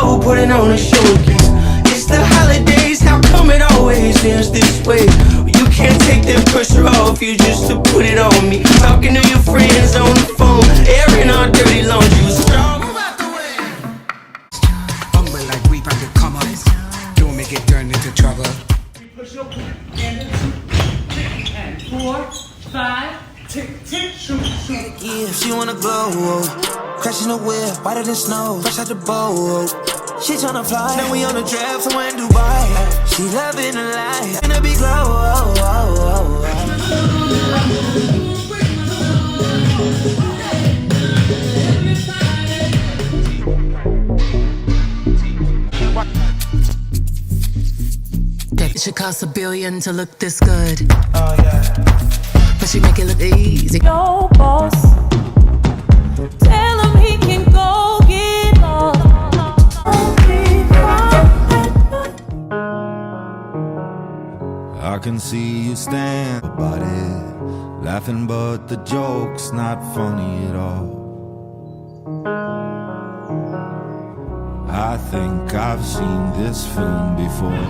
show, putting on a show again. It's the holidays, how come it always ends this way? You can't take that pressure off you just to put it on me. Talking to your friends on the phone, airing our dirty laundry. Humble like we from the come up. Don't make it turn into trouble. Push your foot and and 4, 5, tick, tick, shoot, shoot. Yeah, she wanna glow, crashing the whip, whiter than snow, fresh out the boat. She tryna fly, now we on the draft somewhere in Dubai. She loving the life, in a big glow. It should cost $1 billion to look this good. Oh yeah. But she make it look easy. Yo, boss, tell him he can go get lost. I can see you stand about it, laughing but the joke's not funny at all. I think I've seen this film before.